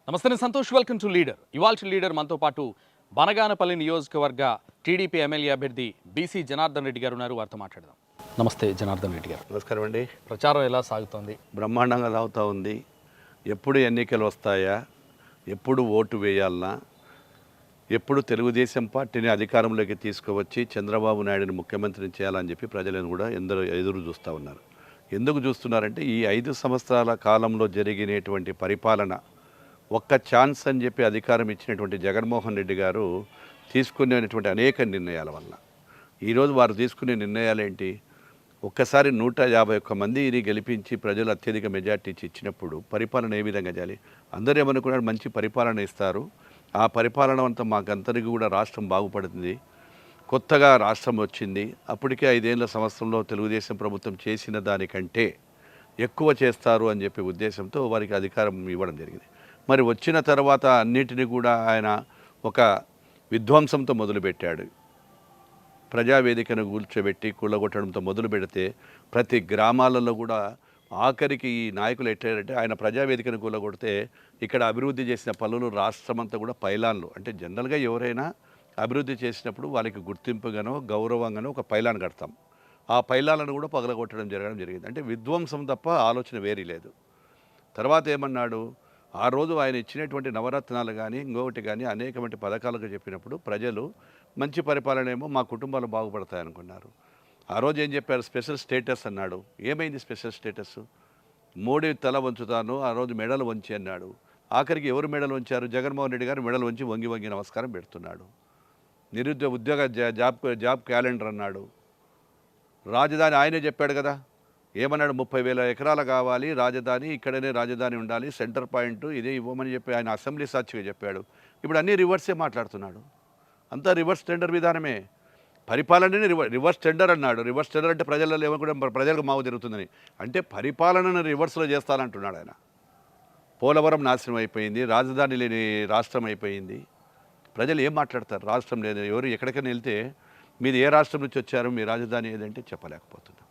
నమస్తే, నేను Santosh. Welcome to leader. ఇవాల్టి లీడర్ మనతో పాటు బనగానపల్లి నియోజకవర్గ టీడీపీ ఎమ్మెల్యే అభ్యర్థి బీసీ జనార్దన్ రెడ్డి గారు ఉన్నారు. వారితో మాట్లాడదాం. నమస్తే జనార్దన్ రెడ్డి గారు. నమస్కారం అండి. ప్రచారం ఎలా సాగుతోంది? బ్రహ్మాండంగా సాగుతూ ఉంది. ఎప్పుడు ఎన్నికలు వస్తాయా, ఎప్పుడు ఓటు వేయాలన్నా, ఎప్పుడు తెలుగుదేశం పార్టీని అధికారంలోకి తీసుకువచ్చి చంద్రబాబు నాయుడుని ముఖ్యమంత్రిని చేయాలని చెప్పి ప్రజలను కూడా ఎందరో ఎదురు చూస్తూ ఉన్నారు. ఎందుకు చూస్తున్నారంటే ఈ 5 సంవత్సరాల కాలంలో జరిగినటువంటి పరిపాలన ఒక్క ఛాన్స్ అని చెప్పి అధికారం ఇచ్చినటువంటి జగన్మోహన్ రెడ్డి గారు తీసుకునేటువంటి అనేక నిర్ణయాల వల్ల ఈరోజు వారు తీసుకునే నిర్ణయాలు ఏంటి? ఒక్కసారి 151 మందిని గెలిపించి ప్రజలు అత్యధిక మెజార్టీ ఇచ్చినప్పుడు పరిపాలన ఏ విధంగా చేయాలి? అందరూ ఏమనుకున్నారు, మంచి పరిపాలన ఇస్తారు, ఆ పరిపాలన అంతా మాకందరికీ కూడా రాష్ట్రం బాగుపడుతుంది, కొత్తగా రాష్ట్రం వచ్చింది, అప్పటికే 5 ఏళ్ల సంవత్సరంలో తెలుగుదేశం ప్రభుత్వం చేసిన దానికంటే ఎక్కువ చేస్తారు అని చెప్పే ఉద్దేశంతో వారికి అధికారం ఇవ్వడం జరిగింది. మరి వచ్చిన తర్వాత అన్నిటినీ కూడా ఆయన ఒక విధ్వంసంతో మొదలుపెట్టాడు. ప్రజావేదికను కూల్చోబెట్టి కూలగొట్టడంతో మొదలు పెడితే ప్రతి గ్రామాలలో కూడా ఆఖరికి ఈ నాయకులు ఎట్టారంటే ఆయన ప్రజావేదికను కూలగొడితే ఇక్కడ అభివృద్ధి చేసిన పనులు రాష్ట్రమంతా కూడా పైలాన్లు, అంటే జనరల్గా ఎవరైనా అభివృద్ధి చేసినప్పుడు వాళ్ళకి గుర్తింపుగానో గౌరవంగానో ఒక పైలాన్ కడతాం. ఆ పైలాలను కూడా పగలగొట్టడం జరగడం జరిగింది. అంటే విధ్వంసం తప్ప ఆలోచన వేరీ లేదు. తర్వాత ఏమన్నాడు, ఆ రోజు ఆయన ఇచ్చినటువంటి నవరత్నాలు కానీ ఇంకొకటి కానీ అనేకమంటి పథకాలకు చెప్పినప్పుడు ప్రజలు మంచి పరిపాలన ఏమో మా కుటుంబాలు బాగుపడతాయనుకున్నారు. ఆ రోజు ఏం చెప్పారు? స్పెషల్ స్టేటస్ అన్నాడు. ఏమైంది స్పెషల్ స్టేటస్? మోడీ తల వంచుతాను, ఆ రోజు మెడలు వంచి అన్నాడు. ఆఖరికి ఎవరు మెడలు వంచారు? జగన్మోహన్ రెడ్డి గారు మెడలు వంచి వంగి వంగి నమస్కారం పెడుతున్నాడు. ఉద్యోగ జాబ్ క్యాలెండర్ అన్నాడు. రాజధాని ఆయనే చెప్పాడు కదా, ఏమన్నాడు? 30,000 ఎకరాలు కావాలి రాజధాని, ఇక్కడనే రాజధాని ఉండాలి, సెంటర్ పాయింట్ ఇదే ఇవ్వమని చెప్పి ఆయన అసెంబ్లీ సాక్షిగా చెప్పాడు. ఇప్పుడు అన్నీ రివర్సే మాట్లాడుతున్నాడు. అంతా రివర్స్ టెండర్ విధానమే. పరిపాలనని రివర్స్ టెండర్ అన్నాడు. రివర్స్ టెండర్ అంటే ప్రజలలో ఏమనుకుంటే ప్రజలకు మావు జరుగుతుందని, అంటే పరిపాలనను రివర్స్లో చేస్తానంటున్నాడు ఆయన. పోలవరం నాశనం అయిపోయింది, రాజధాని లేని రాష్ట్రం అయిపోయింది. ప్రజలు ఏం మాట్లాడతారు? రాష్ట్రం లేదు. ఎవరు ఎక్కడికైనా వెళ్తే మీరు ఏ రాష్ట్రం నుంచి వచ్చారు, మీ రాజధాని ఏదంటే చెప్పలేకపోతున్నారు.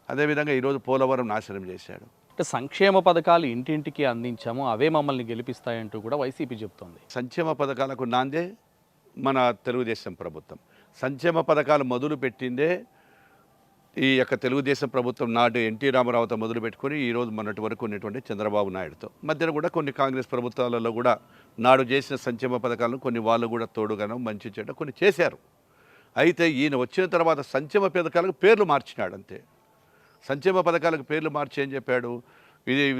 అదేవిధంగా ఈరోజు పోలవరం నాశనం చేశాడు. అంటే సంక్షేమ పథకాలు ఇంటింటికి అందించాము, అవే మమ్మల్ని గెలిపిస్తాయంటూ కూడా వైసీపీ చెప్తోంది. సంక్షేమ పథకాలకు నాందే మన తెలుగుదేశం ప్రభుత్వం. సంక్షేమ పథకాలు మొదలు పెట్టిందే ఈ యొక్క తెలుగుదేశం ప్రభుత్వం నాడు ఎన్టీ రామారావుతో మొదలు పెట్టుకొని ఈరోజు మొన్నటి వరకు ఉన్నటువంటి చంద్రబాబు నాయుడుతో. మధ్యన కూడా కొన్ని కాంగ్రెస్ ప్రభుత్వాలలో కూడా నాడు చేసిన సంక్షేమ పథకాలను కొన్ని వాళ్ళు కూడా తోడుగానో మంచి చెడ్డ కొన్ని చేశారు. అయితే ఈయన వచ్చిన తర్వాత సంక్షేమ పథకాలకు పేర్లు మార్చినాడు అంతే. సంక్షేమ పథకాలకు పేర్లు మార్చి ఏం చెప్పాడు?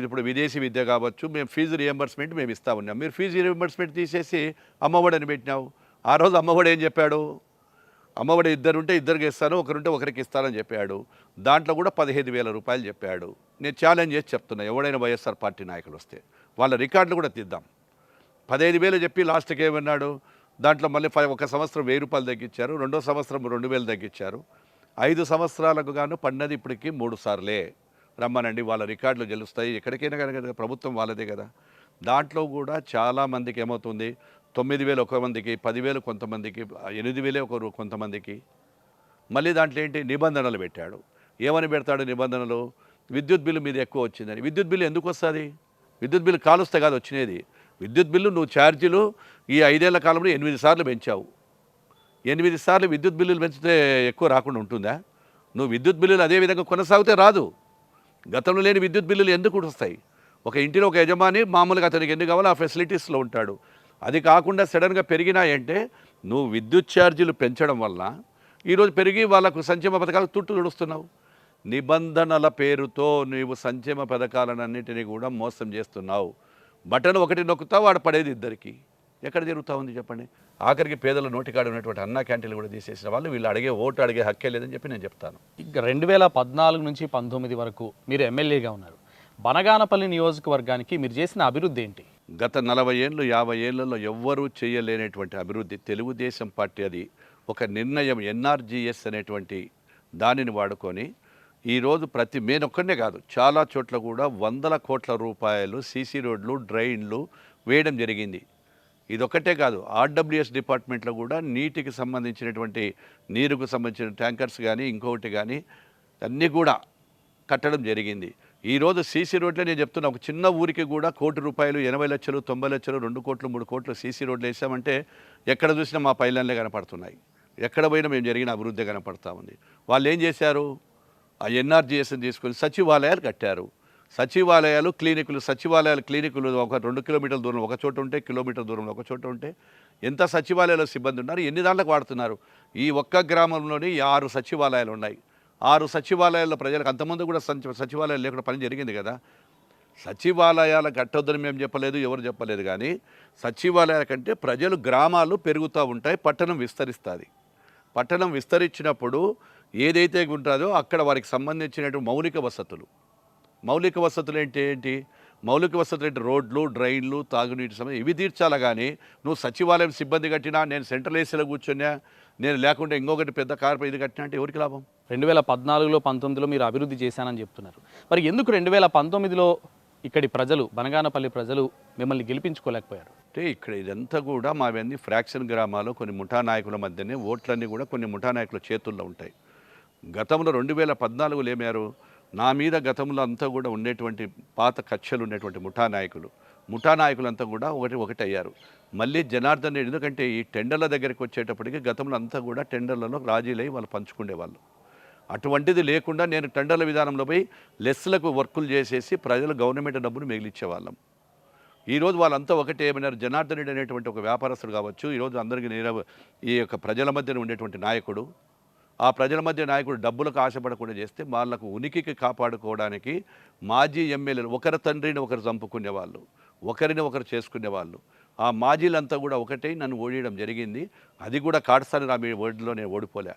ఇప్పుడు విదేశీ విద్య కావచ్చు, మేము ఫీజు రియంబర్స్మెంట్ మేము ఇస్తా ఉన్నాం. మీరు ఫీజు రియంబర్స్మెంట్ తీసేసి అమ్మఒడి అని పెట్టినావు. ఆ రోజు అమ్మఒడి ఏం చెప్పాడు? అమ్మఒడి ఇద్దరుంటే ఇద్దరికి ఇస్తాను, ఒకరుంటే ఒకరికి ఇస్తానని చెప్పాడు. దాంట్లో కూడా 15,000 రూపాయలు చెప్పాడు. నేను ఛాలెంజ్ చేసి చెప్తున్నా, ఎవడైనా వైఎస్ఆర్ పార్టీ నాయకులు వస్తే వాళ్ళ రికార్డులు కూడా తీద్దాం. 15,000 చెప్పి లాస్ట్కి ఏమన్నాడు? దాంట్లో మళ్ళీ ఒక సంవత్సరం 1,000 రూపాయలు తగ్గించారు, రెండో సంవత్సరం 2,000 తగ్గించారు. 5 సంవత్సరాలకు గాను పడినది ఇప్పటికీ 3 సార్లే. రమ్మనండి, వాళ్ళ రికార్డులు గెలుస్తాయి. ఎక్కడికైనా కానీ ప్రభుత్వం వాళ్ళదే కదా. దాంట్లో కూడా చాలామందికి ఏమవుతుంది, 9,000 ఒక మందికి, 10,000 కొంతమందికి, 8,000 కొంతమందికి. మళ్ళీ దాంట్లో ఏంటి నిబంధనలు పెట్టాడు. ఏమని పెడతాడు నిబంధనలు? విద్యుత్ బిల్లు మీద ఎక్కువ వచ్చిందని. విద్యుత్ బిల్లు ఎందుకు వస్తుంది? విద్యుత్ బిల్లు కాలుస్తే కాదు వచ్చినది. విద్యుత్ బిల్లు నువ్వు ఛార్జీలు ఈ 5 ఏళ్ల కాలంలో 8 సార్లు పెంచావు. 8 సార్లు విద్యుత్ బిల్లులు పెంచితే ఎక్కువ రాకుండా ఉంటుందా? నువ్వు విద్యుత్ బిల్లులు అదేవిధంగా కొనసాగితే రాదు. గతంలో లేని విద్యుత్ బిల్లులు ఎందుకు వస్తాయి? ఒక ఇంటిలో ఒక యజమాని మామూలుగా అతనికి ఎన్ని కావాలో ఆ ఫెసిలిటీస్లో ఉంటాడు. అది కాకుండా సడన్గా పెరిగినాయంటే నువ్వు విద్యుత్ ఛార్జీలు పెంచడం వల్ల ఈరోజు పెరిగి వాళ్ళకు సంక్షేమ పథకాలకు తుట్టు తుడుస్తున్నావు. నిబంధనల పేరుతో నీవు సంక్షేమ పథకాలన్నింటినీ కూడా మోసం చేస్తున్నావు. బటన్ ఒకటి నొక్కుతావు, వాడు పడేది ఇద్దరికి. ఎక్కడ జరుగుతూ ఉంది చెప్పండి? ఆఖరికి పేదల నోటికాడ ఉన్నటువంటి అన్నా క్యాంటీన్లు కూడా తీసేసిన వాళ్ళు వీళ్ళు అడిగే ఓటు అడిగే హక్కే లేదని చెప్పి నేను చెప్తాను. ఇక 2014 నుంచి 19 వరకు మీరు ఎమ్మెల్యేగా ఉన్నారు. బనగానపల్లి నియోజకవర్గానికి మీరు చేసిన అభివృద్ధి ఏంటి? గత 40 ఏళ్ళు 50 ఏళ్లలో ఎవ్వరూ చేయలేనటువంటి అభివృద్ధి తెలుగుదేశం పార్టీ. అది ఒక నిర్ణయం, ఎన్ఆర్జీఎస్ అనేటువంటి దానిని వాడుకొని ఈరోజు ప్రతి మేనొక్కనే కాదు చాలా చోట్ల కూడా 100 కోట్ల రూపాయలు సీసీ రోడ్లు, డ్రైన్లు వేయడం జరిగింది. ఇదొక్కటే కాదు, ఆర్డబ్ల్యూఎస్ డిపార్ట్మెంట్లో కూడా నీటికి సంబంధించినటువంటి నీరుకు సంబంధించిన ట్యాంకర్స్ కానీ ఇంకొకటి కానీ అన్నీ కూడా కట్టడం జరిగింది. ఈరోజు సీసీ రోడ్లే నేను చెప్తున్నా, ఒక చిన్న ఊరికి కూడా ₹1 కోటి 80 లక్షలు 90 లక్షలు 2 కోట్లు 3 కోట్లు సీసీ రోడ్లు వేసామంటే ఎక్కడ చూసినా మా పైలన్లే కనపడుతున్నాయి. ఎక్కడ పోయినా మేము జరిగిన అభివృద్ధి కనపడతా ఉంది. వాళ్ళు ఏం చేశారు, ఆ ఎన్ఆర్జీఎస్ని తీసుకొని సచివాలయాలు కట్టారు. సచివాలయాలు క్లినికులు ఒక 2 కిలోమీటర్ల దూరం ఒక చోట ఉంటే, కిలోమీటర్ దూరంలో ఒక చోట ఉంటే ఎంత సచివాలయాల సిబ్బంది ఉన్నారు, ఎన్ని దాంట్లకు వాడుతున్నారు. ఈ ఒక్క గ్రామంలోని 6 సచివాలయాలు ఉన్నాయి. 6 సచివాలయాల్లో ప్రజలకు అంతమంది కూడా సచివాలయాలు లేకుండా పని జరిగింది కదా. సచివాలయాలు కట్టొద్దని మేము చెప్పలేదు, ఎవరు చెప్పలేదు. కానీ సచివాలయాల కంటే ప్రజలు గ్రామాలు పెరుగుతూ ఉంటాయి, పట్టణం విస్తరిస్తుంది. పట్టణం విస్తరించినప్పుడు ఏదైతే ఉంటుందో అక్కడ వారికి సంబంధించినటువంటి మౌలిక వసతులు ఏంటి రోడ్లు, డ్రైన్లు, తాగునీటి సమస్య ఇవి తీర్చాలి. కానీ నువ్వు సచివాలయం సిబ్బంది కట్టినా, నేను సెంట్రల్ ఏసీలో కూర్చున్నా, నేను లేకుంటే ఇంకొకటి పెద్ద కార్ ఇది కట్టినా అంటే ఎవరికి లాభం? 2014లో 19లో మీరు అభివృద్ధి చేశానని చెప్తున్నారు. మరి ఎందుకు 2019లో ఇక్కడి ప్రజలు, బనగానపల్లి ప్రజలు మిమ్మల్ని గెలిపించుకోలేకపోయారు? అంటే ఇక్కడ ఇదంతా కూడా మావన్నీ ఫ్రాక్షన్ గ్రామాలు, కొన్ని ముఠా నాయకుల మధ్యనే ఓట్లన్నీ కూడా కొన్ని ముఠా నాయకుల చేతుల్లో ఉంటాయి. గతంలో 2014లో ఏమారు, నా మీద గతంలో అంతా కూడా ఉండేటువంటి పాత కక్షలు ఉండేటువంటి ముఠా నాయకులంతా కూడా ఒకటి అయ్యారు. మళ్ళీ జనార్దన్ రెడ్డి, ఎందుకంటే ఈ టెండర్ల దగ్గరికి వచ్చేటప్పటికి గతంలో అంతా కూడా టెండర్లలో రాజీలై వాళ్ళు పంచుకునేవాళ్ళు. అటువంటిది లేకుండా నేను టెండర్ల విధానంలో పోయి లెస్లకు వర్కులు చేసేసి ప్రజలు గవర్నమెంట్ డబ్బును మిగిలిచ్చేవాళ్ళం. ఈరోజు వాళ్ళంతా ఒకటే ఏమైనారు, జనార్దన్ రెడ్డి అనేటువంటి ఒక వ్యాపారస్తుడు కావచ్చు, ఈరోజు అందరికీ ఈ యొక్క ప్రజల మధ్యన ఉండేటువంటి నాయకుడు, ఆ ప్రజల మధ్య నాయకుడు డబ్బులకు ఆశపడకుండా చేస్తే వాళ్ళకు ఉనికికి కాపాడుకోవడానికి మాజీ ఎమ్మెల్యేలు ఒకరి తండ్రిని ఒకరు చంపుకునేవాళ్ళు, ఒకరిని ఒకరు చేసుకునేవాళ్ళు. ఆ మాజీలంతా కూడా ఒకటే నన్ను ఓడియడం జరిగింది. అది కూడా కాటసాని రామిరెడ్డి ఓడిలో నేను ఓడిపోలే.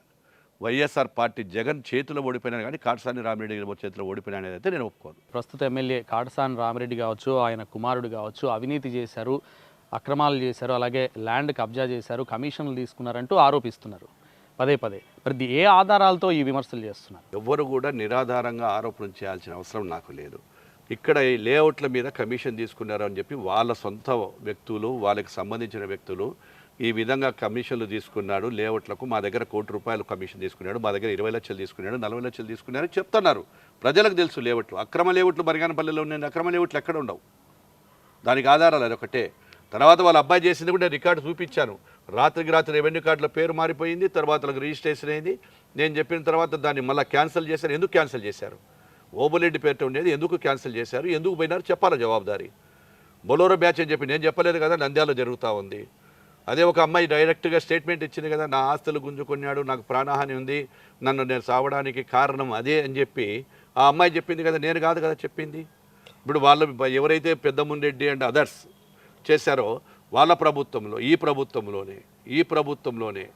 వైఎస్ఆర్ పార్టీ జగన్ చేతిలో ఓడిపోయినాను, కానీ కాటసాని రామిరెడ్డి చేతిలో ఓడిపోయినా అనేది అయితే నేను ఒప్పుకోను. ప్రస్తుత ఎమ్మెల్యే కాటసాని రామిరెడ్డి కావచ్చు, ఆయన కుమారుడు కావచ్చు, అవినీతి చేశారు, అక్రమాలు చేశారు, అలాగే ల్యాండ్ కబ్జా చేశారు, కమిషన్లు తీసుకున్నారంటూ ఆరోపిస్తున్నారు పదే. మరి ఏ ఆధారాలతో ఈ విమర్శలు చేస్తున్నారు? ఎవ్వరు కూడా నిరాధారంగా ఆరోపణలు చేయాల్సిన అవసరం నాకు లేదు. ఇక్కడ ఈ లేఅవుట్ల మీద కమిషన్ తీసుకున్నారు అని చెప్పి వాళ్ళ సొంత వ్యక్తులు, వాళ్ళకి సంబంధించిన వ్యక్తులు ఈ విధంగా కమిషన్లు తీసుకున్నాడు లేఅవుట్లకు, మా దగ్గర ₹1 కోటి కమిషన్ తీసుకున్నాడు, మా దగ్గర 20 లక్షలు తీసుకున్నాడు, 40 లక్షలు తీసుకున్నాడు చెప్తున్నారు. ప్రజలకు తెలుసు లేఅవుట్లు, అక్రమ లేఅవుట్లు బనగానపల్లిలో ఉన్నాయి, అక్రమ లేఅవుట్లు ఎక్కడ ఉండవు. దానికి ఆధారాలు అదొకటే. తర్వాత వాళ్ళ అబ్బాయి చేసింది కూడా రికార్డు చూపించాను. రాత్రికి రెవెన్యూ కార్డుల పేరు మారిపోయింది, తర్వాత రిజిస్ట్రేషన్ అయింది. నేను చెప్పిన తర్వాత దాన్ని మళ్ళీ క్యాన్సిల్ చేశారు. ఎందుకు క్యాన్సిల్ చేశారు? ఓబులెడ్డి పేరుతో ఉండేది ఎందుకు క్యాన్సిల్ చేశారు, ఎందుకు పోయినారు చెప్పాలి జవాబుదారీ. బొలోరో బ్యాచ్ అని చెప్పి నేను చెప్పలేదు కదా, నంద్యాలలో జరుగుతూ ఉంది. అదే ఒక అమ్మాయి డైరెక్ట్గా స్టేట్మెంట్ ఇచ్చింది కదా, నా ఆస్తులు గుంజుకున్నాడు, నాకు ప్రాణహాని ఉంది, నేను సావడానికి కారణం అదే అని చెప్పి ఆ అమ్మాయి చెప్పింది కదా, నేను కాదు కదా చెప్పింది. ఇప్పుడు వాళ్ళు ఎవరైతే పెద్దముండెడ్డి అండ్ అదర్స్ చేశారో వాళ్ళ ప్రభుత్వంలో ఈ ప్రభుత్వంలోనే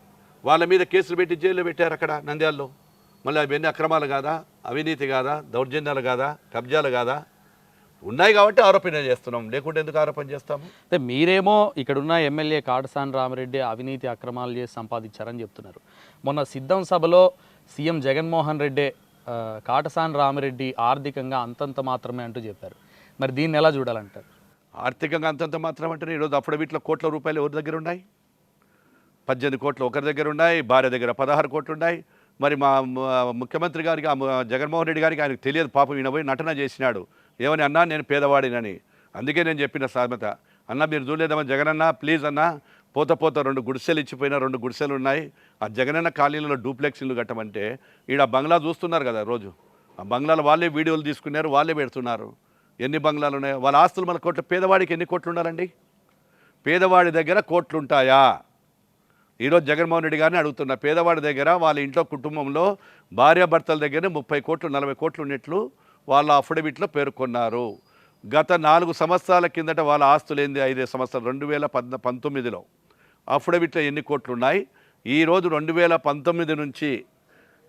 వాళ్ళ మీద కేసులు పెట్టి జైల్లో పెట్టారు అక్కడ నంద్యాలలో. మళ్ళీ అవన్నీ అక్రమాలు కాదా, అవినీతి కాదా, దౌర్జన్యాలు కాదా, కబ్జాలు కాదా? ఉన్నాయి కాబట్టి ఆరోపణ చేస్తున్నాం, లేకుంటే ఎందుకు ఆరోపణ చేస్తాము? అంటే మీరేమో ఇక్కడున్న ఎమ్మెల్యే కాటసాని రామిరెడ్డి అవినీతి అక్రమాలు చేసి సంపాదించారని చెప్తున్నారు. మొన్న సిద్ధం సభలో సీఎం జగన్మోహన్ రెడ్డి కాటసాని రామిరెడ్డి ఆర్థికంగా అంతంత మాత్రమే అంటూ చెప్పారు. మరి దీన్ని ఎలా చూడాలంటారు? ఆర్థికంగా అంతంత మాత్రం అంటే ఈరోజు అఫిడవిట్లో ₹1 కోట్ల ఎవరి దగ్గర ఉన్నాయి? 18 కోట్లు ఒకరి దగ్గర ఉన్నాయి, భార్య దగ్గర 16 కోట్లు ఉన్నాయి. మరి మా ముఖ్యమంత్రి గారికి, జగన్మోహన్ రెడ్డి గారికి ఆయనకు తెలియదు పాపం, ఈయన పోయి నటన చేసినాడు. ఏమని అన్నా, నేను పేదవాడినని. అందుకే నేను చెప్పిన సామెత, అన్న మీరు చూడలేదమ్మా జగనన్న, ప్లీజ్ అన్న, పోత 2 గుడిసెలు ఇచ్చిపోయినా, 2 గుడిసెలు ఉన్నాయి, ఆ జగనన్న కాలనీలో డూప్లెక్స్ ఇల్లు కట్టమంటే ఈడ బంగ్లా చూస్తున్నారు కదా రోజు, ఆ బంగ్లాలో వాళ్ళే వీడియోలు తీసుకున్నారు, వాళ్ళే పెడుతున్నారు. ఎన్ని బంగ్లాలు ఉన్నాయో, వాళ్ళ ఆస్తులు మన కోట్ల, పేదవాడికి ఎన్ని కోట్లు ఉండాలండి? పేదవాడి దగ్గర కోట్లు ఉంటాయా? ఈరోజు జగన్మోహన్ రెడ్డి గారిని అడుగుతున్నా, పేదవాడి దగ్గర వాళ్ళ ఇంట్లో కుటుంబంలో భార్యాభర్తల దగ్గర 30 కోట్లు 40 కోట్లు ఉన్నట్లు వాళ్ళ అఫిడవిట్లో పేర్కొన్నారు. గత 4 సంవత్సరాల కిందట వాళ్ళ ఆస్తులు ఏంది, 5 సంవత్సరాలు 2019లో అఫిడవిట్లో ఎన్ని కోట్లు ఉన్నాయి? ఈరోజు 2019 నుంచి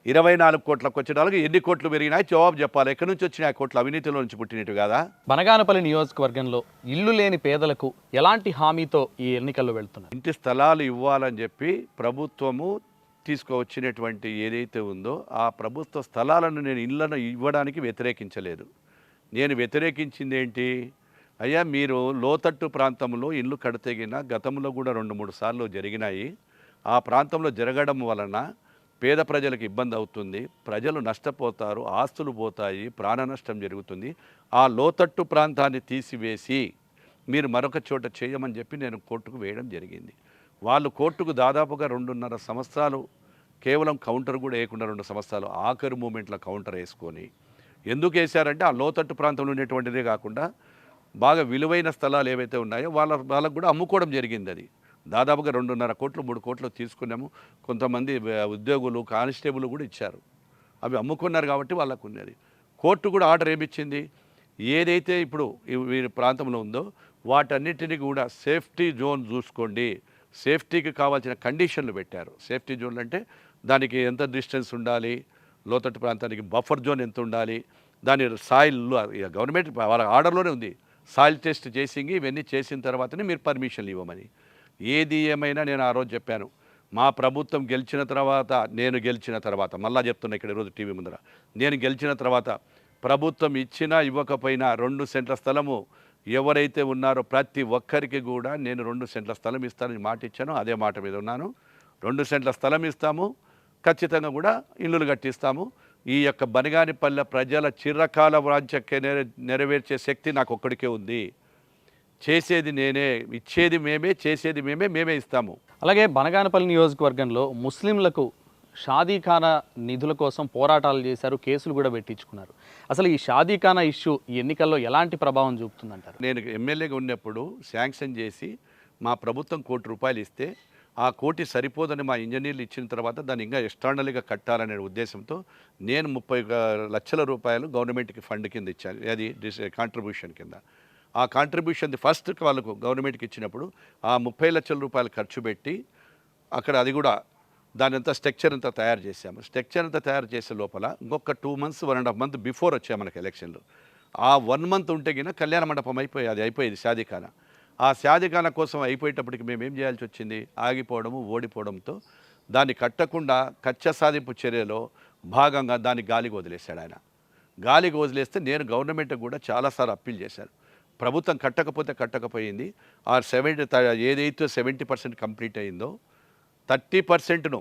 24 కోట్లకు వచ్చేటాలకు ఎన్ని కోట్లు పెరిగినాయి జవాబు చెప్పాలి. ఎక్కడి నుంచి వచ్చినాయి కోట్లు? అవినీతిలో నుంచి పుట్టినట్టు కదా. బనగానపల్లి నియోజకవర్గంలో ఇల్లు లేని పేదలకు ఎలాంటి హామీతో ఈ ఎన్నికల్లో వెళ్తున్నారు? ఇంటి స్థలాలు ఇవ్వాలని చెప్పి ప్రభుత్వము తీసుకువచ్చినటువంటి ఏదైతే ఉందో ఆ ప్రభుత్వ స్థలాలను నేను ఇళ్లను ఇవ్వడానికి వ్యతిరేకించలేదు. నేను వ్యతిరేకించింది ఏంటి, అయ్యా మీరు లోతట్టు ప్రాంతంలో ఇల్లు కడితేగిన గతంలో కూడా 2-3 సార్లు జరిగినాయి. ఆ ప్రాంతంలో జరగడం వలన పేద ప్రజలకు ఇబ్బంది అవుతుంది, ప్రజలు నష్టపోతారు, ఆస్తులు పోతాయి, ప్రాణ నష్టం జరుగుతుంది. ఆ లోతట్టు ప్రాంతాన్ని తీసివేసి మీరు మరొక చోట చేయమని చెప్పి నేను కోర్టుకు వేయడం జరిగింది. వాళ్ళు కోర్టుకు దాదాపుగా 2.5 సంవత్సరాలు కేవలం కౌంటర్ కూడా వేయకుండా 2 సంవత్సరాలు ఆఖరి మూమెంట్లో కౌంటర్ వేసుకొని ఎందుకు వేశారంటే ఆ లోతట్టు ప్రాంతంలో ఉండేటువంటిదే కాకుండా బాగా విలువైన స్థలాలు ఏవైతే ఉన్నాయో వాళ్ళకు కూడా అమ్ముకోవడం జరిగింది. అది దాదాపుగా 2.5 కోట్లు 3 కోట్లు తీసుకున్నాము. కొంతమంది ఉద్యోగులు కానిస్టేబుల్ కూడా ఇచ్చారు. అవి అమ్ముకున్నారు కాబట్టి వాళ్ళకు ఉన్నది. కోర్టు కూడా ఆర్డర్ ఏమిచ్చింది, ఏదైతే ఇప్పుడు వీరి ప్రాంతంలో ఉందో వాటన్నిటిని కూడా సేఫ్టీ జోన్ చూసుకోండి, సేఫ్టీకి కావాల్సిన కండిషన్లు పెట్టారు. సేఫ్టీ జోన్లు అంటే దానికి ఎంత డిస్టెన్స్ ఉండాలి, లోతట్టు ప్రాంతానికి బఫర్ జోన్ ఎంత ఉండాలి, దాని సాయిల్ గవర్నమెంట్ వాళ్ళ ఆర్డర్లోనే ఉంది. సాయిల్ టెస్ట్ చేసింగి ఇవన్నీ చేసిన తర్వాతనే మీరు పర్మిషన్లు ఇవ్వమని. ఏది ఏమైనా నేను ఆ రోజు చెప్పాను, మా ప్రభుత్వం గెలిచిన తర్వాత, నేను గెలిచిన తర్వాత, మళ్ళా చెప్తున్నా ఇక్కడ ఈరోజు టీవీ ముందర, నేను గెలిచిన తర్వాత ప్రభుత్వం ఇచ్చినా ఇవ్వకపోయినా 2 సెంట్ల స్థలము ఎవరైతే ఉన్నారో ప్రతి ఒక్కరికి కూడా నేను 2 సెంట్ల స్థలం ఇస్తానని మాట ఇచ్చాను. అదే మాట మీద ఉన్నాను. 2 సెంట్ల స్థలం ఇస్తాము, ఖచ్చితంగా కూడా ఇల్లులు కట్టిస్తాము. ఈ యొక్క బనగానిపల్లె ప్రజల చిరకాల వాంఛ నెరవేర్చే శక్తి నాకు ఒక్కడికే ఉంది. చేసేది నేనే, ఇచ్చేది మేమే, చేసేది మేమే ఇస్తాము. అలాగే బనగానపల్లి నియోజకవర్గంలో ముస్లింలకు షాదీఖానా నిధుల కోసం పోరాటాలు చేశారు, కేసులు కూడా పెట్టించుకున్నారు. అసలు ఈ షాదీఖానా ఇష్యూ ఈ ఎన్నికల్లో ఎలాంటి ప్రభావం చూపుతుందంటారు? నేను ఎమ్మెల్యేగా ఉన్నప్పుడు శాంక్షన్ చేసి మా ప్రభుత్వం ₹1 కోటి ఇస్తే ఆ కోటి సరిపోదని మా ఇంజనీర్లు ఇచ్చిన తర్వాత దాన్ని ఇంకా ఎక్స్టర్నల్గా కట్టాలనే ఉద్దేశంతో నేను 30 లక్షల రూపాయలు గవర్నమెంట్కి ఫండ్ కింద ఇచ్చాను. అది కాంట్రిబ్యూషన్ కింద. ఆ కాంట్రిబ్యూషన్ ఫస్ట్ వాళ్ళకు గవర్నమెంట్కి ఇచ్చినప్పుడు ఆ 30 లక్షల రూపాయలు ఖర్చు పెట్టి అక్కడ అది కూడా దాని అంతా స్ట్రక్చర్ అంతా తయారు చేసాము. స్ట్రక్చర్ అంతా తయారు చేసే లోపల ఇంకొక 2 మంత్స్ 1.5 మంత్ బిఫోర్ వచ్చాయి మనకి ఎలక్షన్లు. ఆ 1 మంత్ ఉంటే గిన కళ్యాణ మండపం అది అయిపోయేది షాదీఖానా. ఆ షాదీఖానా కోసం అయిపోయేటప్పటికి మేము ఏం చేయాల్సి వచ్చింది, ఆగిపోవడము, ఓడిపోవడంతో దాన్ని కట్టకుండా కచ్చ సాధింపు చర్యలో భాగంగా దాన్ని గాలికి వదిలేశాడు ఆయన. గాలికి వదిలేస్తే నేను గవర్నమెంట్కి కూడా చాలాసార్లు అప్పీల్ చేశాను. ప్రభుత్వం కట్టకపోయింది. ఆ 70 ఏదైతే 70% కంప్లీట్ అయిందో 30%ను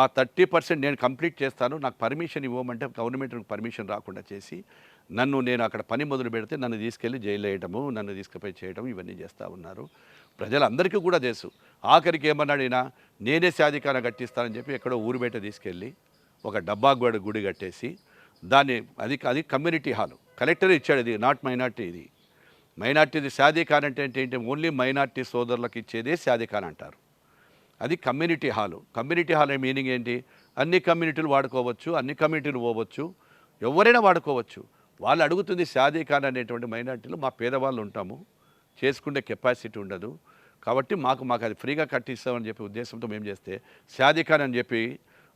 ఆ 30% నేను కంప్లీట్ చేస్తాను, నాకు పర్మిషన్ ఇవ్వమంటే గవర్నమెంట్కి పర్మిషన్ రాకుండా చేసి నేను అక్కడ పని మొదలు పెడితే నన్ను తీసుకెళ్ళి జైలు వేయడము, నన్ను తీసుకుపోయి చేయడం ఇవన్నీ చేస్తూ ఉన్నారు. ప్రజలందరికీ కూడా తెలుసు. ఆఖరికి ఏమన్నాడు ఈయన, నేనే షాదీఖానా కట్టిస్తానని చెప్పి ఎక్కడో ఊరు బయట తీసుకెళ్ళి ఒక డబ్బా గుడి కట్టేసి దాన్ని అది కమ్యూనిటీ హాలు కలెక్టర్ ఇచ్చాడు. ఇది నాట్ మైనార్టీ, ఇది మైనార్టీది. షాదీఖానా అంటే ఏంటి, ఓన్లీ మైనార్టీ సోదరులకు ఇచ్చేదే షాదీఖానా అంటారు. అది community hall. Community hall meaning ఏంటి, అన్ని కమ్యూనిటీలు వాడుకోవచ్చు, అన్ని కమ్యూనిటీలు పోవచ్చు, ఎవరైనా వాడుకోవచ్చు. వాళ్ళు అడుగుతుంది షాదీఖానా అనేటువంటి మైనార్టీలు మా పేదవాళ్ళు ఉంటాము, చేసుకునే కెపాసిటీ ఉండదు కాబట్టి మాకు అది ఫ్రీగా కట్టిస్తామని చెప్పి ఉద్దేశంతో మేము చేస్తే షాదీఖానా అని చెప్పి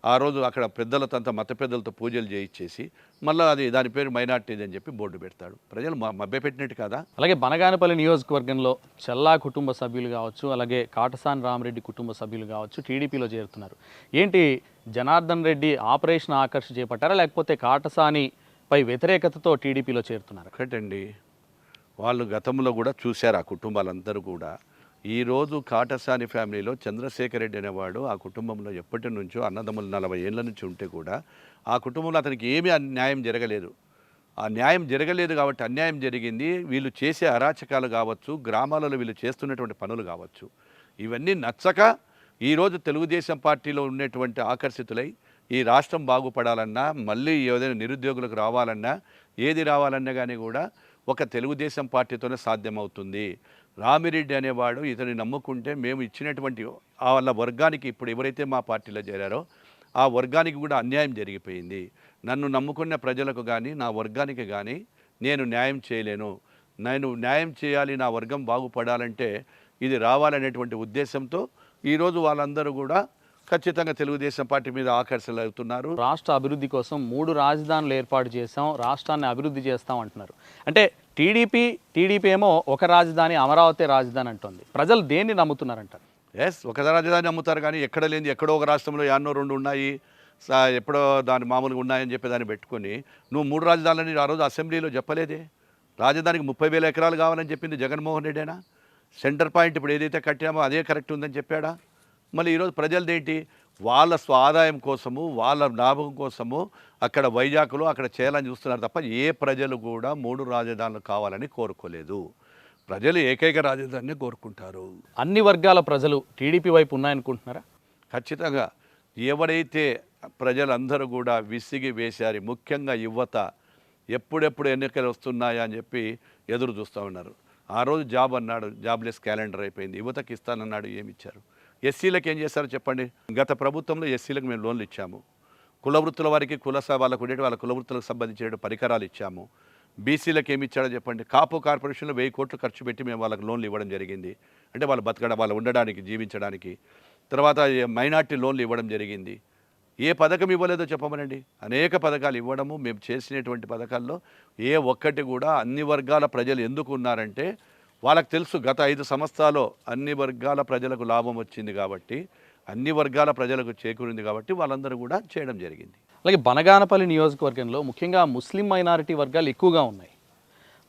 ఆ రోజు అక్కడ పెద్దలతో అంతా మత పెద్దలతో పూజలు చేయించేసి మళ్ళీ దాని పేరు మైనార్టీ అని చెప్పి బోర్డు పెడతాడు. ప్రజలు మభ్యపెట్టినట్టు కదా. అలాగే బనగానపల్లి నియోజకవర్గంలో చెల్లా కుటుంబ సభ్యులు కావచ్చు, అలాగే కాటసాని రామరెడ్డి కుటుంబ సభ్యులు కావచ్చు టీడీపీలో చేరుతున్నారు. ఏంటి జనార్దన్ రెడ్డి ఆపరేషన్ ఆకర్ష్ చేపట్టారా, లేకపోతే కాటసానిపై వ్యతిరేకతతో టీడీపీలో చేరుతున్నారు? ఒకటండి, వాళ్ళు గతంలో కూడా చూశారు ఆ కుటుంబాలందరూ కూడా. ఈరోజు కాటసాని ఫ్యామిలీలో చంద్రశేఖర్ రెడ్డి అనేవాడు ఆ కుటుంబంలో ఎప్పటి నుంచో అన్నదమ్ములు 40 ఏళ్ళ నుంచి ఉంటే కూడా ఆ కుటుంబంలో అతనికి ఏమీ అన్యాయం జరగలేదు. ఆ న్యాయం జరగలేదు కాబట్టి అన్యాయం జరిగింది. వీళ్ళు చేసే అరాచకాలు కావచ్చు, గ్రామాలలో వీళ్ళు చేస్తున్నటువంటి పనులు కావచ్చు, ఇవన్నీ నచ్చక ఈరోజు తెలుగుదేశం పార్టీలో ఉన్నటువంటి ఆకర్షితులై ఈ రాష్ట్రం బాగుపడాలన్నా, మళ్ళీ ఏదైనా నిరుద్యోగులకు రావాలన్నా, ఏది రావాలన్నా కానీ కూడా ఒక తెలుగుదేశం పార్టీతోనే సాధ్యమవుతుంది. రామిరెడ్డి అనేవాడు ఇతన్ని నమ్ముకుంటే మేము ఇచ్చినటువంటి వాళ్ళ వర్గానికి ఇప్పుడు ఎవరైతే మా పార్టీలో చేరారో ఆ వర్గానికి కూడా అన్యాయం జరిగిపోయింది. నన్ను నమ్ముకున్న ప్రజలకు కానీ నా వర్గానికి కానీ నేను న్యాయం చేయలేను. నేను న్యాయం చేయాలి, నా వర్గం బాగుపడాలంటే ఇది రావాలనేటువంటి ఉద్దేశంతో ఈరోజు వాళ్ళందరూ కూడా ఖచ్చితంగా తెలుగుదేశం పార్టీ మీద ఆకర్షణలు అవుతున్నారు. రాష్ట్ర అభివృద్ధి కోసం 3 రాజధానులు ఏర్పాటు చేసాం, రాష్ట్రాన్ని అభివృద్ధి చేస్తాం అంటున్నారు. అంటే టీడీపీ ఏమో ఒక రాజధాని అమరావతి రాజధాని అంటుంది. ప్రజలు దేన్ని నమ్ముతున్నారంటారు? ఒక రాజధాని నమ్ముతారు కానీ ఎక్కడ లేని ఎక్కడో ఒక రాష్ట్రంలో 2 ఉన్నాయి, ఎప్పుడో దాని మామూలుగా ఉన్నాయని చెప్పి దాన్ని పెట్టుకొని నువ్వు 3 రాజధానులని ఆ రోజు అసెంబ్లీలో చెప్పలేదే. రాజధానికి 30,000 ఎకరాలు కావాలని చెప్పింది జగన్మోహన్ రెడ్డేనా? సెంటర్ పాయింట్ ఇప్పుడు ఏదైతే కట్టామో అదే కరెక్ట్ ఉందని చెప్పాడా? మళ్ళీ ఈరోజు ప్రజలదేంటి, వాళ్ళ ఆదాయం కోసము, వాళ్ళ లాభం కోసము అక్కడ వైజాగ్లో అక్కడ చేయాలని చూస్తున్నారు తప్ప ఏ ప్రజలు కూడా 3 రాజధానులు కావాలని కోరుకోలేదు. ప్రజలు ఏకైక రాజధానిని కోరుకుంటారు. అన్ని వర్గాల ప్రజలు టీడీపీ వైపు ఉన్నాయనుకుంటున్నారా? ఖచ్చితంగా ఎవరైతే ప్రజలందరూ కూడా విసిగి వేశారు, ముఖ్యంగా యువత ఎప్పుడెప్పుడు ఎన్నికలు వస్తున్నాయా అని చెప్పి ఎదురు చూస్తూ ఉన్నారు. ఆ రోజు జాబ్ అన్నాడు, జాబ్లెస్ క్యాలెండర్ అయిపోయింది. యువతకి ఇస్తానన్నాడు, ఏమి ఇచ్చారు? ఎస్సీలకు ఏం చేశారో చెప్పండి. గత ప్రభుత్వంలో ఎస్సీలకు మేము లోన్లు ఇచ్చాము. కుల వృత్తుల వారికి వాళ్ళకు ఉండే వాళ్ళ కుల వృత్తులకు సంబంధించిన పరికరాలు ఇచ్చాము. బీసీలకు ఏమి ఇచ్చాడో చెప్పండి. కాపు కార్పొరేషన్లో 1000 కోట్లు ఖర్చు పెట్టి మేము వాళ్ళకి లోన్లు ఇవ్వడం జరిగింది. అంటే వాళ్ళు బతకడం, వాళ్ళు ఉండడానికి, జీవించడానికి. తర్వాత మైనార్టీ లోన్లు ఇవ్వడం జరిగింది. ఏ పథకం ఇవ్వలేదో చెప్పమనండి. అనేక పథకాలు ఇవ్వడము, మేము చేసినటువంటి పథకాల్లో ఏ ఒక్కటి కూడా అన్ని వర్గాల ప్రజలు ఎందుకు ఉన్నారంటే వాళ్ళకి తెలుసు గత 5 సంవత్సరాలు అన్ని వర్గాల ప్రజలకు లాభం వచ్చింది కాబట్టి, అన్ని వర్గాల ప్రజలకు చేకూరింది కాబట్టి వాళ్ళందరూ కూడా చేయడం జరిగింది. అలాగే బనగానపల్లి నియోజకవర్గంలో ముఖ్యంగా ముస్లిం మైనారిటీ వర్గాలు ఎక్కువగా ఉన్నాయి.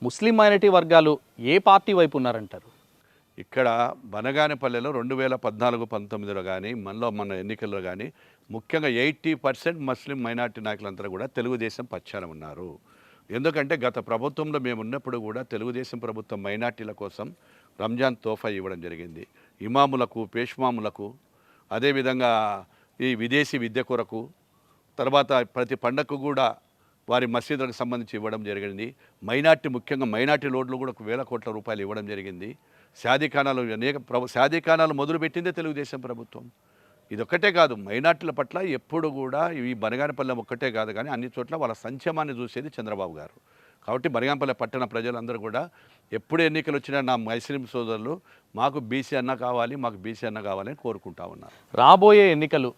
ముస్లిం మైనారిటీ వర్గాలు ఏ పార్టీ వైపు ఉన్నారంటారు? ఇక్కడ బనగానపల్లెలో 2014-19లో కానీ మన ఎన్నికల్లో కానీ ముఖ్యంగా 80% ముస్లిం మైనార్టీ నాయకులందరూ కూడా తెలుగుదేశం పక్షాన ఉన్నారు. ఎందుకంటే గత ప్రభుత్వంలో మేము ఉన్నప్పుడు కూడా తెలుగుదేశం ప్రభుత్వం మైనార్టీల కోసం రంజాన్ తోఫా ఇవ్వడం జరిగింది. ఇమాములకు, పేష్మాములకు, అదేవిధంగా ఈ విదేశీ విద్య కొరకు, తర్వాత ప్రతి పండగకు కూడా వారి మసీదులకు సంబంధించి ఇవ్వడం జరిగింది. ముఖ్యంగా మైనార్టీ లోడ్లు కూడా 1000 కోట్ల రూపాయలు ఇవ్వడం జరిగింది. షాదీఖానాలు షాదీఖానాలు మొదలుపెట్టిందే తెలుగుదేశం ప్రభుత్వం. ఇదొక్కటే కాదు, మైనార్టీల పట్ల ఎప్పుడు కూడా ఈ బనగానపల్లె ఒక్కటే కాదు కానీ అన్ని చోట్ల వాళ్ళ సంక్షేమాన్ని చూసేది చంద్రబాబు గారు. కాబట్టి బనగానపల్లె పట్టణ ప్రజలందరూ కూడా ఎప్పుడు ఎన్నికలు వచ్చినా నా ముస్లిం సోదరులు మాకు బీసీ అన్న కావాలి, మాకు బీసీ అన్న కావాలని కోరుకుంటా ఉన్నారు. రాబోయే ఎన్నికలు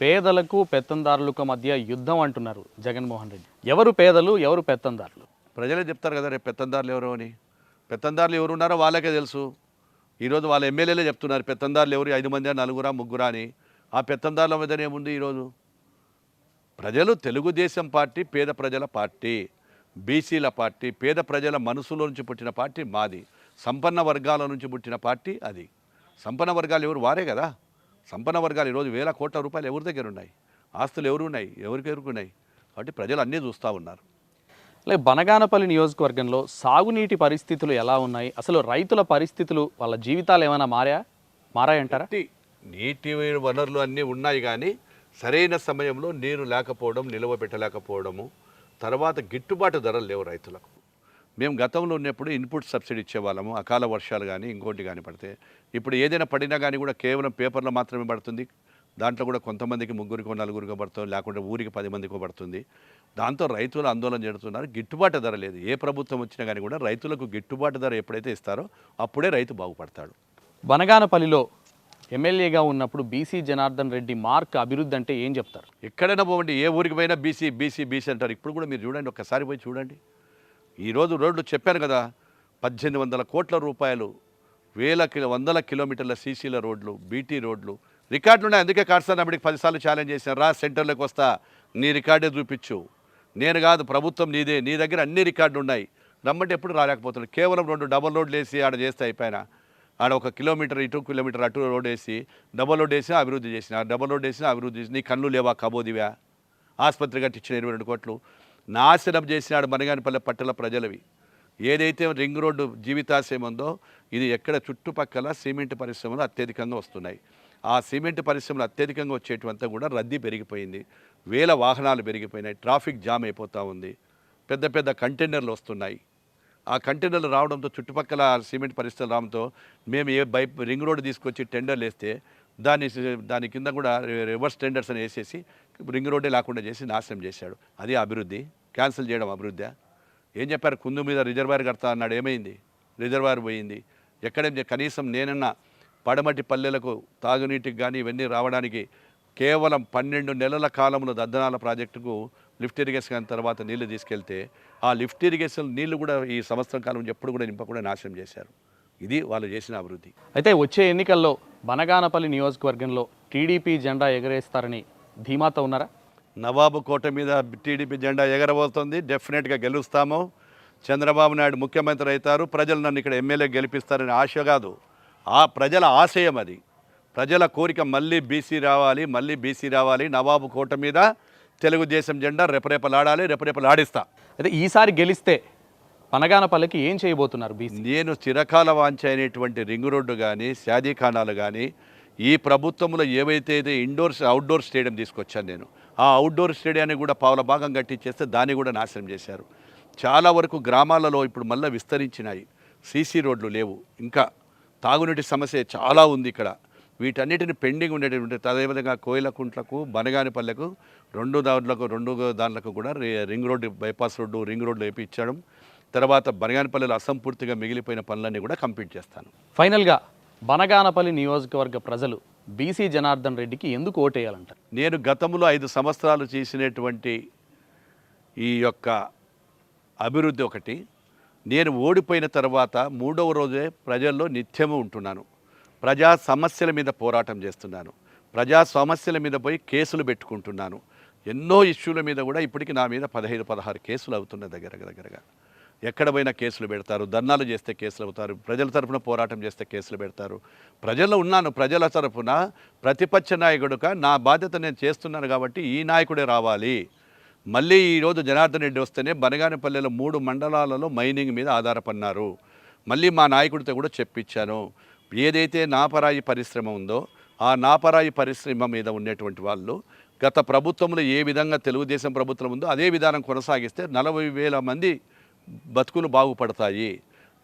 పేదలకు పెత్తందారులకు మధ్య యుద్ధం అంటున్నారు జగన్మోహన్ రెడ్డి. ఎవరు పేదలు, ఎవరు పెత్తందారులు? ప్రజలే చెప్తారు కదా రేపు పెత్తందారులు ఎవరు అని. పెత్తందారులు ఎవరు ఉన్నారో వాళ్ళకే తెలుసు. ఈరోజు వాళ్ళ ఎమ్మెల్యేలే చెప్తున్నారు పెత్తందారులు ఎవరు, 5 మంది, 4, 3 అని. ఆ పెత్తందారుల మధ్యనే ఏముంది ఈరోజు? ప్రజలు తెలుగుదేశం పార్టీ పేద ప్రజల పార్టీ, బీసీల పార్టీ, పేద ప్రజల మనసులో నుంచి పుట్టిన పార్టీ మాది. సంపన్న వర్గాల నుంచి పుట్టిన పార్టీ అది. సంపన్న వర్గాలు ఎవరు? వారే కదా. సంపన్న వర్గాలు ఈరోజు 1000 కోట్ల రూపాయలు ఎవరి దగ్గర ఉన్నాయి? ఆస్తులు ఎవరు ఉన్నాయి? ఎవరికి ఎవరుకున్నాయి? కాబట్టి ప్రజలు అన్నీ చూస్తూ ఉన్నారు. అలాగే బనగానపల్లి నియోజకవర్గంలో సాగునీటి పరిస్థితులు ఎలా ఉన్నాయి? అసలు రైతుల పరిస్థితులు, వాళ్ళ జీవితాలు ఏమైనా మారాయంటారా? నీటి వనరులు అన్నీ ఉన్నాయి కానీ సరైన సమయంలో నీరు లేకపోవడం, నిల్వ పెట్టలేకపోవడము, తర్వాత గిట్టుబాటు ధరలు లేవు రైతులకు. మేము గతంలో ఉన్నప్పుడు ఇన్పుట్ సబ్సిడీ ఇచ్చేవాళ్ళము. అకాల వర్షాలు కానీ ఇంకోటి కానీ పడితే, ఇప్పుడు ఏదైనా పడినా కానీ కూడా కేవలం పేపర్లో మాత్రమే పడుతుంది. దాంట్లో కూడా కొంతమందికి 3, 4 పడుతుంది, లేకుంటే ఊరికి 10 మందికో పడుతుంది. దాంతో రైతులు ఆందోళన చెందుతున్నారు. గిట్టుబాటు ధర లేదు. ఏ ప్రభుత్వం వచ్చినా కానీ కూడా రైతులకు గిట్టుబాటు ధర ఎప్పుడైతే ఇస్తారో అప్పుడే రైతు బాగుపడతాడు. బనగానపల్లిలో ఎమ్మెల్యేగా ఉన్నప్పుడు బీసీ జనార్దన్ రెడ్డి మార్క్ అభివృద్ధి అంటే ఏం చెప్తారు? ఎక్కడైనా పోవండి, ఏ ఊరికి పోయినా బీసీ బీసీ బీసీ అంటారు. ఇప్పుడు కూడా మీరు చూడండి, ఒక్కసారి పోయి చూడండి. ఈరోజు రోడ్లు చెప్పాను కదా, 1800 కోట్ల రూపాయలు, 100 కిలోమీటర్ల సీసీల రోడ్లు, బీటీ రోడ్లు, రికార్డులు ఉన్నాయి. అందుకే కాట్సాన్ అప్పటికి 10 సార్లు ఛాలెంజ్ చేశాను, రా సెంటర్లోకి వస్తా, నీ రికార్డే చూపించు. నేను కాదు, ప్రభుత్వం నీదే, నీ దగ్గర అన్ని రికార్డులు ఉన్నాయి. రమ్మంటే ఎప్పుడు రాలేకపోతున్నాడు. కేవలం 2 డబల్ రోడ్లు వేసి ఆడ చేస్తే అయిపోయినా, ఆడ 1 కిలోమీటర్ ఇటు కిలోమీటర్ అటు రోడ్ వేసి డబల్ రోడ్ వేసి అభివృద్ధి చేసిన, డబల్ రోడ్ వేసి అభివృద్ధి చేసి, నీ కళ్ళు లేవా కబోదివా? ఆసుపత్రి కట్టించిన 22 కోట్లు నాశనం చేసినాడు బనగానపల్లె పట్టణ ప్రజలవి. ఏదైతే రింగ్ రోడ్డు జీవితాశయం ఉందో, ఇది ఎక్కడ చుట్టుపక్కల సిమెంట్ పరిశ్రమలు అత్యధికంగా వస్తున్నాయి. ఆ సిమెంట్ పరిశ్రమలు అత్యధికంగా వచ్చేటువంతా కూడా రద్దీ పెరిగిపోయింది. 1000 వాహనాలు పెరిగిపోయినాయి. ట్రాఫిక్ జామ్ అయిపోతూ ఉంది. పెద్ద పెద్ద కంటైనర్లు వస్తున్నాయి. ఆ కంటైనర్లు రావడంతో, చుట్టుపక్కల సిమెంట్ పరిశ్రమలు రావడంతో మేము రింగ్ రోడ్డు తీసుకొచ్చి టెండర్లు వేస్తే దాని కింద కూడా రివర్స్ టెండర్స్ అని వేసేసి రింగ్ రోడ్డే లేకుండా చేసి నాశనం చేశాడు. అది అభివృద్ధి? క్యాన్సిల్ చేయడం అభివృద్ధి? ఏం చెప్పారు? కుందు మీద రిజర్వాయర్ కడతా అన్నాడు, ఏమైంది? రిజర్వాయర్ పోయింది. ఎక్కడేం కనీసం నేనన్నా పడమటి పల్లెలకు తాగునీటికి కానీ ఇవన్నీ రావడానికి కేవలం 12 నెలల కాలంలో దద్దనాల ప్రాజెక్టుకు లిఫ్ట్ ఇరిగేషన్ తర్వాత నీళ్లు తీసుకెళ్తే, ఆ లిఫ్ట్ ఇరిగేషన్ నీళ్లు కూడా ఈ సంవత్సరం కాలం ఎప్పుడు కూడా నింపకుండా నాశనం చేశారు. ఇది వాళ్ళు చేసిన అభివృద్ధి. అయితే వచ్చే ఎన్నికల్లో బనగానపల్లి నియోజకవర్గంలో టీడీపీ జెండా ఎగరేస్తారని ధీమాతో ఉన్నారా? నవాబు కోట మీద టీడీపీ జెండా ఎగరబోతుంది. డెఫినెట్గా గెలుస్తాము. చంద్రబాబు నాయుడు ముఖ్యమంత్రి అవుతారు. ప్రజలు నన్ను ఇక్కడ ఎమ్మెల్యే గెలిపిస్తారని ఆశ కాదు, ఆ ప్రజల ఆశయం అది. ప్రజల కోరిక మళ్ళీ బీసీ రావాలి, మళ్ళీ బీసీ రావాలి, నవాబు కోట మీద తెలుగుదేశం జెండా రెపరెపలాడాలి, రెపరెపలాడిస్తా. అయితే ఈసారి గెలిస్తే పనగానపల్లికి ఏం చేయబోతున్నారు బీసీ? నేను చిరకాల వాంఛ అయినటువంటి రింగ్ రోడ్డు కానీ, షాదీఖానాలు కానీ, ఈ ప్రభుత్వంలో ఏవైతే అవుట్డోర్ స్టేడియం తీసుకొచ్చాను నేను, ఆ అవుట్డోర్ స్టేడియాన్ని కూడా పావుల భాగం కట్టించేస్తే దాన్ని కూడా నాశనం చేశారు. చాలా వరకు గ్రామాలలో ఇప్పుడు మళ్ళీ విస్తరించినాయి, సీసీ రోడ్లు లేవు, ఇంకా తాగునీటి సమస్య చాలా ఉంది ఇక్కడ. వీటన్నిటిని పెండింగ్ ఉండేటువంటి, అదేవిధంగా కోయిలకుంట్లకు, బనగానిపల్లెకు రెండు దాంట్లకు కూడా ring road, bypass road, ring రోడ్లు వేయించడం, తర్వాత బనగానిపల్లెలో అసంపూర్తిగా మిగిలిపోయిన పనులన్నీ కూడా కంప్లీట్ చేస్తాను. ఫైనల్గా బనగానపల్లి నియోజకవర్గ ప్రజలు బీసీ జనార్దన్ రెడ్డికి ఎందుకు ఓటేయాలంటారు? నేను గతంలో 5 సంవత్సరాలు చేసినటువంటి ఈ యొక్క అభివృద్ధి ఒకటి, నేను ఓడిపోయిన తర్వాత 3వ రోజే ప్రజల్లో నిత్యము ఉంటున్నాను. ప్రజా సమస్యల మీద పోరాటం చేస్తున్నాను, ప్రజా సమస్యల మీద పోయి కేసులు పెట్టుకుంటున్నాను. ఎన్నో ఇష్యూల మీద కూడా ఇప్పటికి నా మీద 15-16 కేసులు అవుతున్నాయి దగ్గరగా. ఎక్కడ పోయినా కేసులు పెడతారు, ధర్నాలు చేస్తే కేసులు అవుతారు, ప్రజల తరఫున పోరాటం చేస్తే కేసులు పెడతారు. ప్రజల్లో ఉన్నాను, ప్రజల తరఫున ప్రతిపక్ష నాయకుడుగా నా బాధ్యత నేను చేస్తున్నాను కాబట్టి ఈ నాయకుడే రావాలి. మళ్ళీ ఈరోజు జనార్దన్ రెడ్డి వస్తేనే బనగానపల్లెలో 3 మండలాలలో మైనింగ్ మీద ఆధారపడినారు. మళ్ళీ మా నాయకుడితో కూడా చెప్పించాను, ఏదైతే నాపరాయి పరిశ్రమ ఉందో ఆ నాపరాయి పరిశ్రమ మీద ఉన్నటువంటి వాళ్ళు గత ప్రభుత్వంలో ఏ విధంగా తెలుగుదేశం ప్రభుత్వం ఉందో అదే విధానం కొనసాగిస్తే 40,000 మంది బతుకులు బాగుపడతాయి,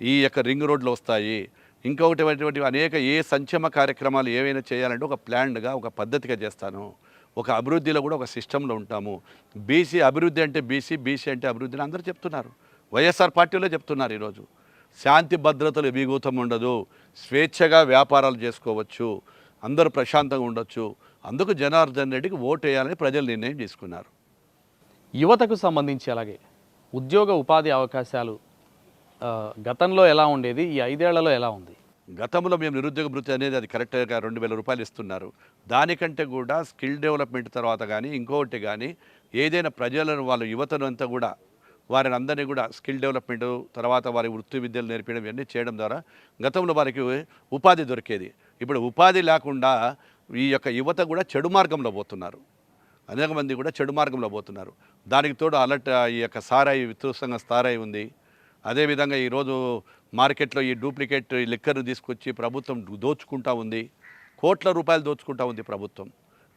ఈ యొక్క రింగ్ రోడ్లు వస్తాయి. ఇంకొకటి అనేక సంక్షేమ కార్యక్రమాలు ఏవైనా చేయాలంటే ఒక ప్లాన్డ్గా, ఒక పద్ధతిగా చేస్తాను. ఒక అభివృద్ధిలో కూడా ఒక సిస్టంలో ఉంటాము. బీసీ అభివృద్ధి అంటే బీసీ, బీసీ అంటే అభివృద్ధిని అందరూ చెప్తున్నారు, వైఎస్ఆర్ పార్టీలో చెప్తున్నారు. ఈరోజు శాంతి భద్రతలు విఘాతం ఉండదు, స్వేచ్ఛగా వ్యాపారాలు చేసుకోవచ్చు, అందరూ ప్రశాంతంగా ఉండొచ్చు. అందుకు జనార్దన్ రెడ్డికి ఓటు వేయాలని ప్రజలు నిర్ణయం తీసుకున్నారు. యువతకు సంబంధించి అలాగే ఉద్యోగ ఉపాధి అవకాశాలు గతంలో ఎలా ఉండేది, ఈ 5 ఏళ్లలో ఎలా ఉంది? గతంలో మేము నిరుద్యోగ భృతి అనేది అది కరెక్ట్గా 2,000 రూపాయలు ఇస్తున్నారు. దానికంటే కూడా స్కిల్ డెవలప్మెంట్ తర్వాత కానీ ఇంకొకటి కానీ ఏదైనా ప్రజలను, వాళ్ళ యువతను అంతా కూడా వారిని అందరినీ కూడా స్కిల్ డెవలప్మెంట్ తర్వాత వారి వృత్తి విద్యలు నేర్పడం ఇవన్నీ చేయడం ద్వారా గతంలో వారికి ఉపాధి దొరికేది. ఇప్పుడు ఉపాధి లేకుండా ఈ యొక్క యువత కూడా చెడు మార్గంలో పోతున్నారు, అనేక మంది కూడా చెడు మార్గంలో పోతున్నారు. దానికి తోడు ఈ యొక్క సారాయి, విస్తృతంగా సారాయి ఉంది. అదేవిధంగా ఈరోజు మార్కెట్లో ఈ డూప్లికేట్ లిక్కర్ను తీసుకొచ్చి ప్రభుత్వం దోచుకుంటా ఉంది, కోట్ల రూపాయలు దోచుకుంటా ఉంది ప్రభుత్వం.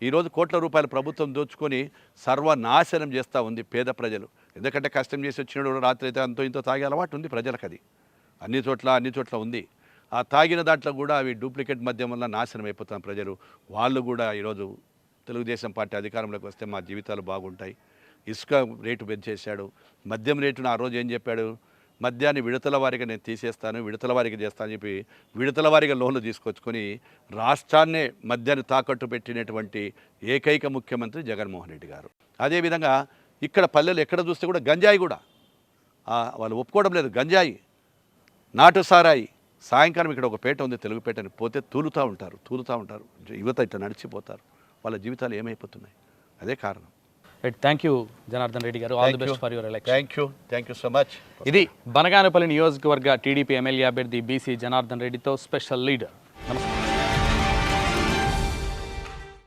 ఈరోజు కోట్ల రూపాయలు ప్రభుత్వం దోచుకొని సర్వనాశనం చేస్తూ ఉంది పేద ప్రజలు. ఎందుకంటే కష్టం చేసి వచ్చినప్పుడు రాత్రి అయితే అంతో ఇంతో తాగే అలవాటు ఉంది ప్రజలకు, అది అన్ని చోట్ల ఉంది. ఆ తాగిన దాంట్లో కూడా అవి డూప్లికేట్ మద్యం వల్ల నాశనం అయిపోతున్న ప్రజలు. వాళ్ళు కూడా ఈరోజు తెలుగుదేశం పార్టీ అధికారంలోకి వస్తే మా జీవితాలు బాగుంటాయి. ఇసుక రేటు పెంచేశాడు, మద్యం రేటును ఆ రోజు ఏం చెప్పాడు, మద్యాన్ని విడతల వారీగా నేను తీసేస్తాను, విడతల వారీగా చేస్తానని చెప్పి విడతల వారీగా లోన్లు తీసుకొచ్చుకొని రాష్ట్రాన్నే మద్యాన్ని తాకట్టు పెట్టినటువంటి ఏకైక ముఖ్యమంత్రి జగన్మోహన్ రెడ్డి గారు. అదేవిధంగా ఇక్కడ పల్లెలు ఎక్కడ చూస్తే కూడా గంజాయి కూడా వాళ్ళు ఒప్పుకోవడం లేదు. గంజాయి, నాటు సారాయి. సాయంకాలం ఇక్కడ ఒక పేట ఉంది, తెలుగుపేటని, పోతే తూలుతూ ఉంటారు. యువత ఇట్లా నడిచిపోతారు, వాళ్ళ జీవితాలు ఏమైపోతున్నాయి. అదే కారణం. థ్యాంక్ యూ జనార్దన్ రెడ్డి గారు, all the best for your election. Thank you so much. ఇది బనగానపల్లి నియోజకవర్గ టీడీపీ ఎమ్మెల్యే అభ్యర్థి బీసీ జనార్దన్ రెడ్డితో స్పెషల్ లీడర్. నమస్తే.